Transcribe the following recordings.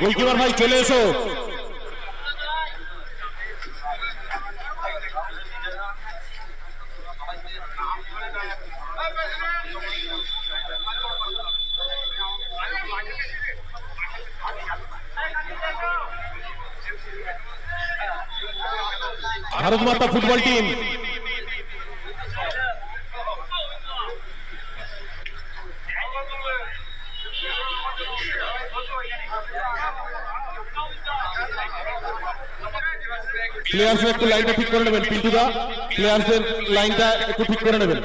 Goalkeeper ভাই চলে এসো। Bharat Mata football team players একটু লাইনটা ঠিক করে নেবেন। পিন্টুদা প্লেয়ার্সদের লাইনটা একটু ঠিক করে নেবেন।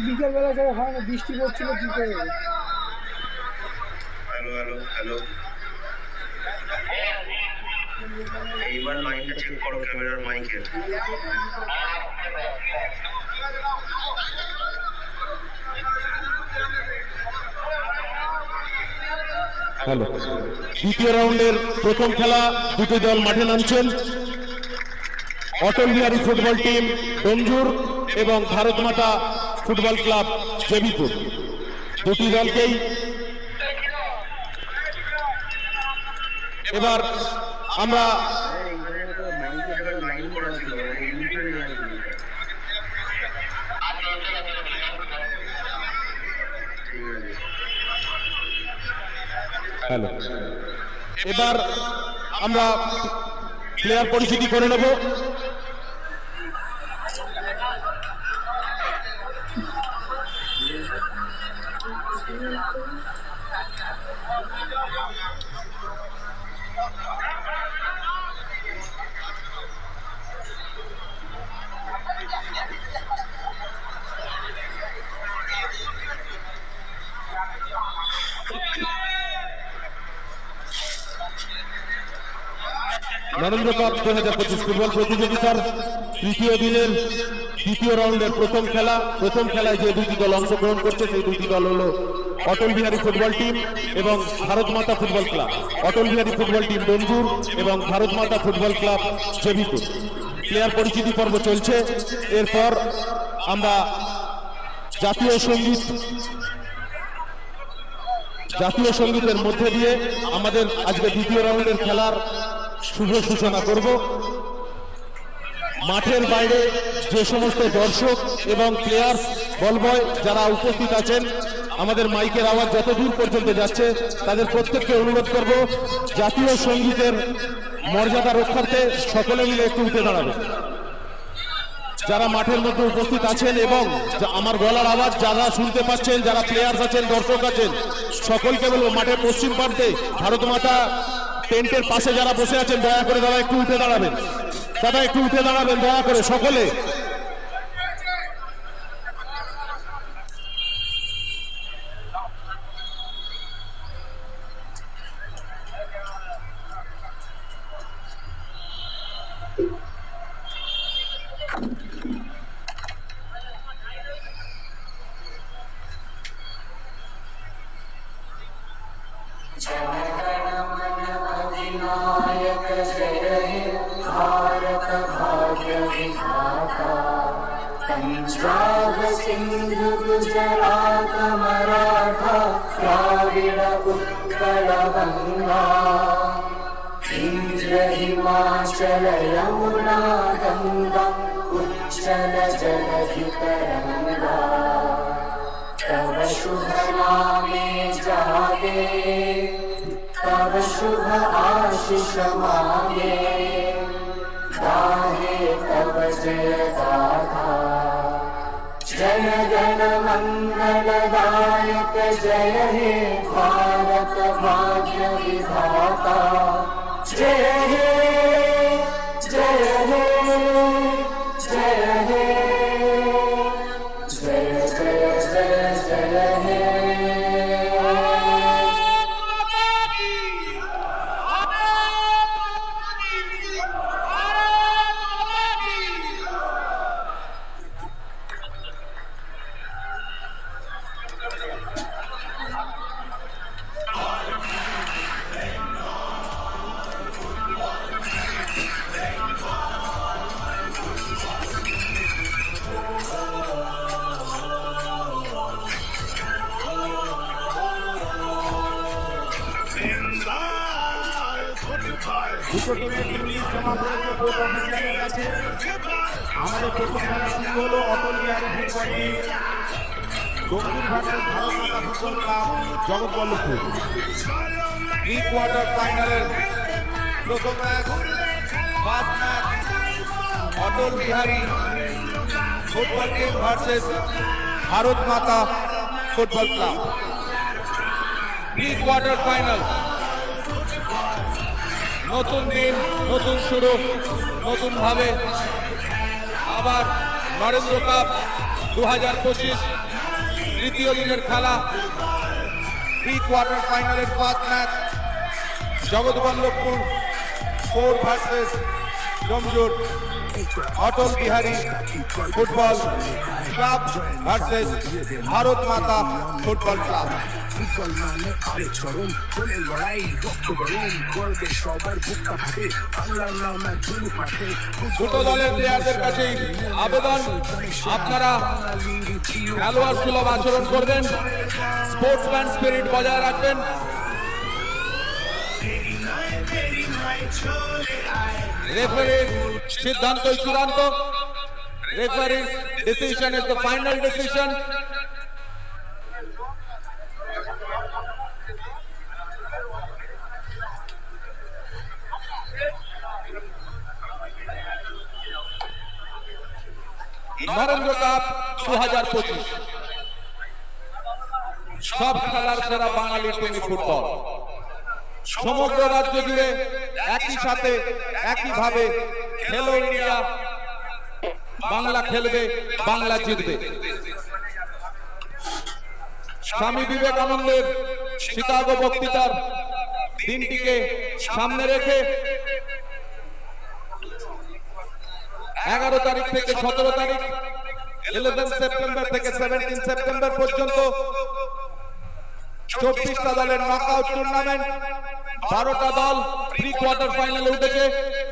বিকেল বেলা যারা হয় না, বৃষ্টি পড়ছিল কি করে? হ্যালো হ্যালো হ্যালো, এইবার লাইনটা চেক করো ক্যামেরার মাইকের। হ্যালো, দ্বিতীয় রাউন্ডের প্রথম খেলা দুটি দল মাঠে নামছেন। অটল বিহারী ফুটবল টিম ডোমজুর এবং ভারত মাতা ফুটবল ক্লাব জেবিপুর। দুটি দলকেই এবার আমরা এবার আমরা প্লেয়ার পরিচিতি করে নেব। নরেন্দ্র কাপ 2025 ফুটবল প্রতিযোগিতার তৃতীয় দিনের দ্বিতীয় রাউন্ডের প্রথম খেলায় যে দুটি দল অংশগ্রহণ করছে সেই দুটি দল হলো অটল বিহারী ফুটবল টিম এবং ভারত মাতা ফুটবল ক্লাব। অটল বিহারী ফুটবল টিম ডোমজুর এবং Bharat Mata football club জেবিপুর। Player পরিচিতি পর্ব চলছে। এরপর আমরা জাতীয় সঙ্গীতের মধ্যে দিয়ে আমাদের আজকে দ্বিতীয় রাউন্ডের খেলার শুভ সূচনা করব। মাঠের বাইরে যে সমস্ত দর্শক এবং প্লেয়ার্স বলবয় যারা উপস্থিত আছেন, আমাদের মাইকের আওয়াজ যত দূর পর্যন্ত যাচ্ছে তাদের প্রত্যেককে অনুরোধ করব জাতীয় সঙ্গীতের মর্যাদা রক্ষার্থে সকলে মিলে একটু উঠে দাঁড়াবেন। যারা মাঠের মধ্যে উপস্থিত আছেন এবং আমার গলার আওয়াজ যারা শুনতে পাচ্ছেন, যারা প্লেয়ার্স আছেন, দর্শক আছেন, সকলকে বলবো মাঠের পশ্চিম প্রান্তে ভারত মাতা টেন্টের পাশে যারা বসে আছেন দয়া করে দাদা একটু উঠে দাঁড়াবেন। দাদা একটু উঠে দাঁড়াবেন দয়া করে সকলে। नायक जय हे भारत भाग्य विधाता, पंजाब सिंध गुजरात मराठा द्राविड उत्कल गंगा, इंद्र हिमाचल यमुना गंगा उच्चल जलधि तरंगा, तव शुभ नामे जागे तव शुभ आशीष मांगे, गाहे तव जय गाथा। जन गण मंगलदायक जय हे भारत भाग्य विधाता, जय हे जय हे जय हे जय जय जय जय हे। দুটো টিমের ইংলিশ জমা পড়েছে কোর্ট অফিসারের কাছে। আমাদের প্রথম খেলা শুরু হলো অটল বিহারী ফুটবল টিম দক্ষিণ ভারতের Bharat Mata football club Jagatballavpur. Pre quarter ফাইনালের প্রথম match, first match Atal Bihari football team versus Bharat Mata football club. Pre quarter final, নতুন দিন, নতুন শুরু, নতুন ভাবে আবার নরেন্দ্র কাপ 2025 তৃতীয় দিনের খেলা। প্রি কোয়ার্টার ফাইনালের first match Jagatballavpur 4 versus Domjur Atal Bihari football club versus Bharat Mata football club. Football মানে আরে চরম কোনে লড়াই রক্ত গরম করবে সবার বুকটা ফাটে বাংলার নাম এক দুলু পাঠে। দুটো দলের প্লেয়ারদের কাছেই আবেদন, আপনারা খেলোয়াড় সুলভ আচরণ করবেন, স্পোর্টসম্যান স্পিরিট বজায় রাখবেন। রেফারির সিদ্ধান্তই চূড়ান্ত। রেফারির decision is the final decision. Narendra cup 2025 সব খেলার সেরা বাঙালির টিম ফুটবল। সমগ্র রাজ্য জুড়ে একই সাথে একইভাবে খেলো ইন্ডিয়া, বাংলা খেলবে, বাংলা জিতবে। স্বামী বিবেকানন্দের শিকাগো বক্তৃতার দিনটিকে সামনে রেখে 11 তারিখ থেকে 17 তারিখ, 11 সেপ্টেম্বর থেকে 17 সেপ্টেম্বর পর্যন্ত 24টা দলের নকআউট টুর্নামেন্ট। 12টা দল প্রি কোয়ার্টার ফাইনালে উঠেছে।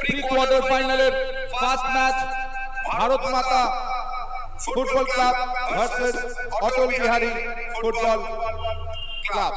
প্রি কোয়ার্টার ফাইনালের first match Bharat Mata football club versus অটল বিহারী ফুটবল ক্লাব।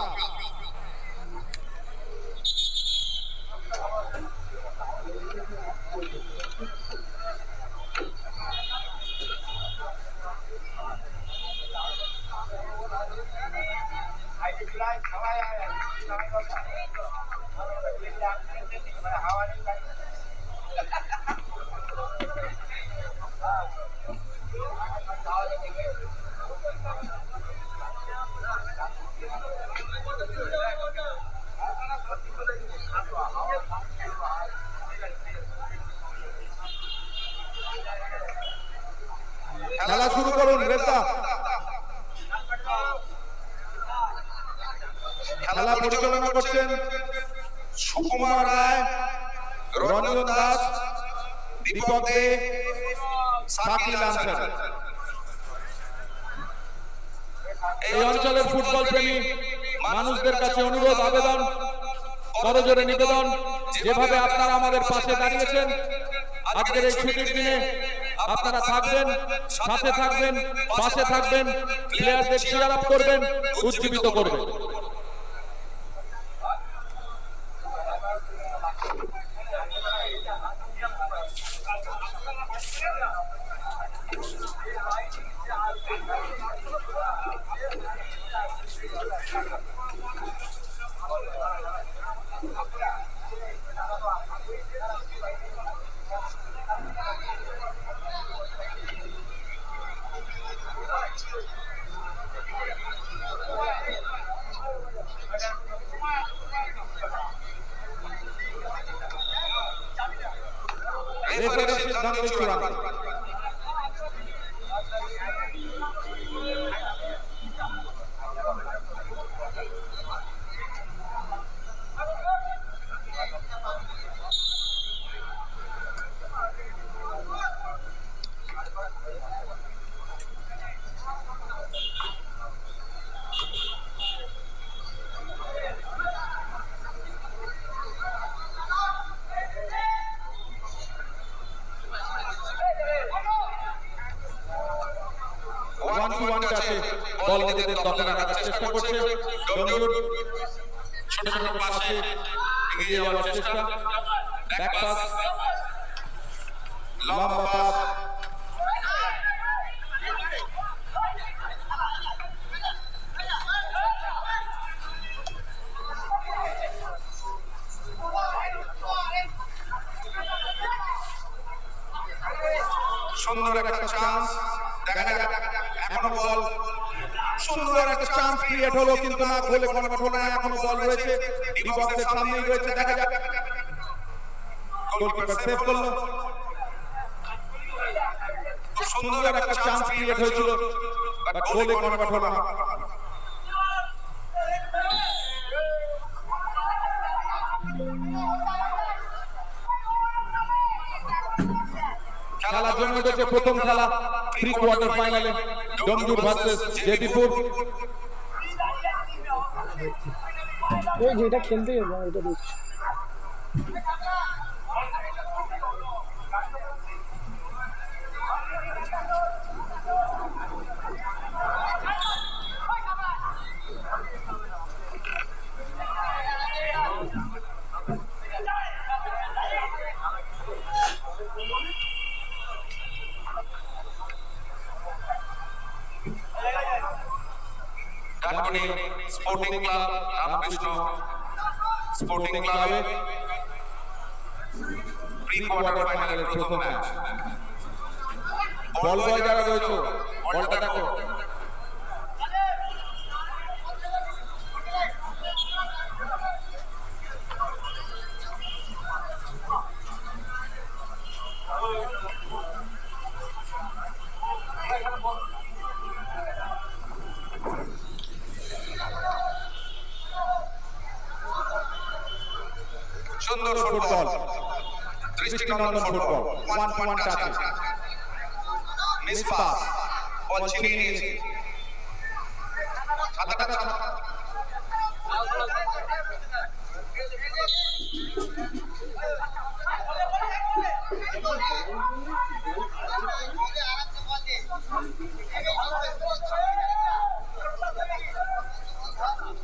খেলা শুরু করুন রেফা। খেলা পরিচালনা করছেন সুকুমার রায়, রঞ্জন দাস, দীপক দে, শাকিল আনসার। এই অঞ্চলের ফুটবল প্রেমী মানুষদের কাছে অনুরোধ, আবেদন, করজোড়ে নিবেদন, যেভাবে আপনারা আমাদের পাশে দাঁড়িয়েছেন আজকের এই ছুটির দিনে আপনারা থাকবেন, সাথে থাকবেন, পাশে থাকবেন, প্লেয়ারদের চিয়ার আপ করবেন, উজ্জীবিত করবেন। রেফারির সিদ্ধান্ত চূড়ান্ত। বল নিজেদের দখলে রাখার চেষ্টা করছে ডোমজুর, ছোট ছোট পাশে এগিয়ে যাওয়ার চেষ্টা। ব্যাক পাস, লম্বা পাস, সুন্দর একটা চান্স, দেখা যাক এখনো বল, সুন্দর একটা চান্স ক্রিয়েট হলো কিন্তু না, গোলে কনভার্ট হলো না, এখনো বল রয়েছে, ডি বক্সের সামনেই রয়েছে, দেখা যাক গোলকিপার সেভ করলো। সুন্দর একটা চান্স ক্রিয়েট হয়েছিল বাট গোলে কনভার্ট হলো না। খেলা জমে উঠেছে, প্রথম খেলা প্রি কোয়ার্টার ফাইনালে ডোমজুর ভার্সেস জেপিপুর। এই যেটা খেলতে যাবো এটা দেখছি। ডাকবনি স্পোর্টিং ক্লাব রামকৃষ্ণ স্পোর্টিং ক্লাবে প্রি কোয়ার্টার ফাইনালের প্রথম ম্যাচ। বল বয় যারা রয়েছে বলটা দেখো, সুন্দর ফুটবল, দৃষ্টিনন্দন ফুটবল, 1-1 টাচে মিস পাস, বল ছিনিয়ে নিয়েছে,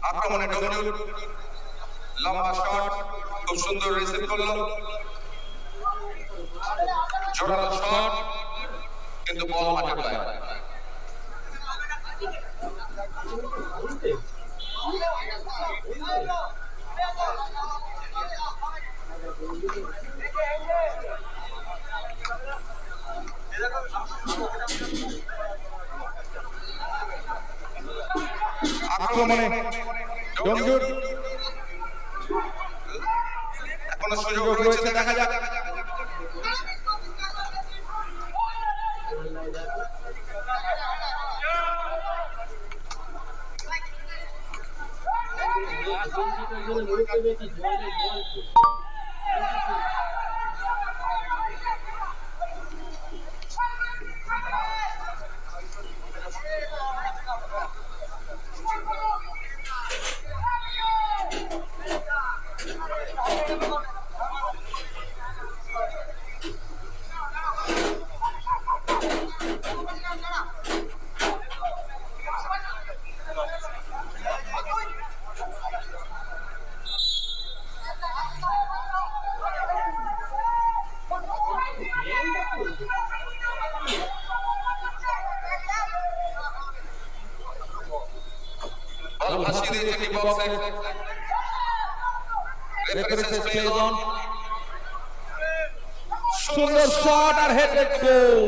আক্রমণে ডোমজুর, লম্বা শট, খুব সুন্দর রিসিভ করলো, জোরালো শট কিন্তু বল মাঠে পায়। আক্রমণে ডোমজুর, এখনো সুযোগ রয়েছে, দেখা যাক বল ভাসিয়ে দিয়েছে ডি বক্সে, রেফারি সেজ প্লে অন, সুন্দর শট আর হেডেড গোল।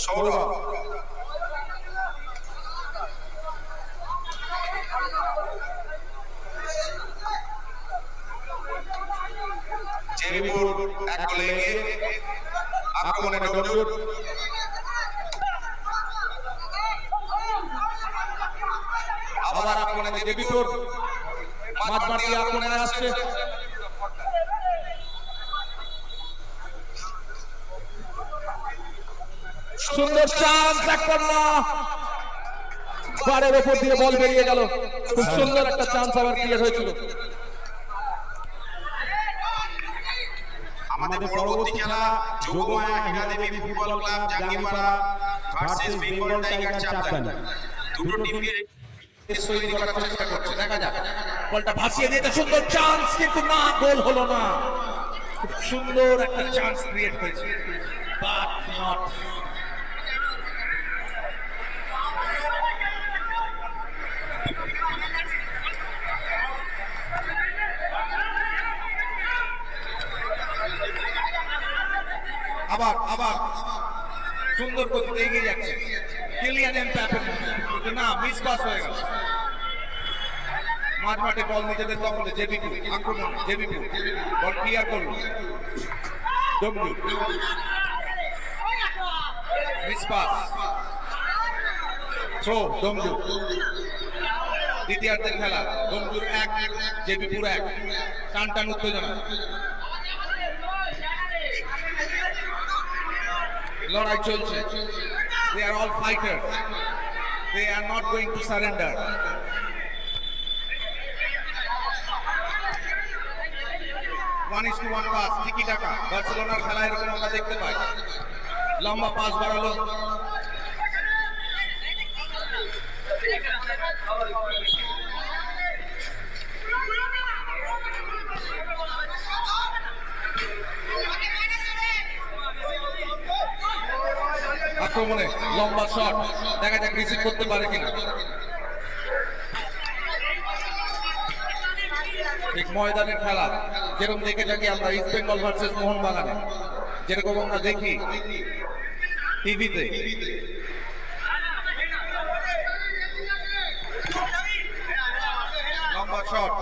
সৌরভ জেপিপুর এক গোলে এগিয়ে, আক্রমণে ডোমজুর, আবার আক্রমণে জেপিপুর, মাঝমাঠ দিয়ে আক্রমণে আসছে, সুন্দর চান্স, এক কর্নার, বারের ওপর দিয়ে বল বেরিয়ে গেল। খুব সুন্দর একটা চান্স আবার ক্রিয়েট হয়েছিল। আমাদের পরবর্তী খেলা Jogmaya Hiradevi football club Jangipara versus Bengal Tiger Chapdani. দুটো টিমকে তৈরি করার চেষ্টা করছে, দেখা যাক। বলটা ভাসিয়ে দিতে সুন্দর চান্স, কিন্তু না, গোল হলো না। খুব সুন্দর একটা চান্স ক্রিয়েট হয়েছে, বাট নট। আবার সুন্দর গতিতে এগিয়ে যাচ্ছে কিলিয়ান এমবাপ্পে, কিন্তু না, মিস পাস হয়ে গেল। মাঠে বল নিজেদের দখলে, জেবিপি আক্রমণ, জেবিপি বল ক্লিয়ার করলো, W miss pass, throw W. দ্বিতীয়ার্ধের খেলা, ডব্লুর 1 জেবিপুর 1, টান উত্তেজনা। লড়াই চলছে। They are all fighters. They are not going to surrender. One is to one pass, tiki taka. বার্সেলোনার খেলা এরকম আমরা দেখতে পাই। লম্বা পাস বাড়ালো, আক্রমণে লম্বা শট, দেখা যাক রিসিভ করতে পারে কিনা। ঠিক ময়দানের খেলা যেরকম দেখে থাকি আমরা ইস্ট বেঙ্গল ভার্সেস মোহনবাগানে, যেরকম আমরা দেখি টিভিতে। লম্বা শট,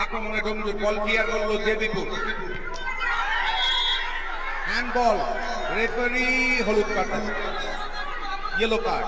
আক্রমণে ডমজুর বল ক্লিয়ার করলো জেবিপুর। হ্যান্ডবল, রেফারি হলুদ কার্ড, ইয়েলো কার্ড।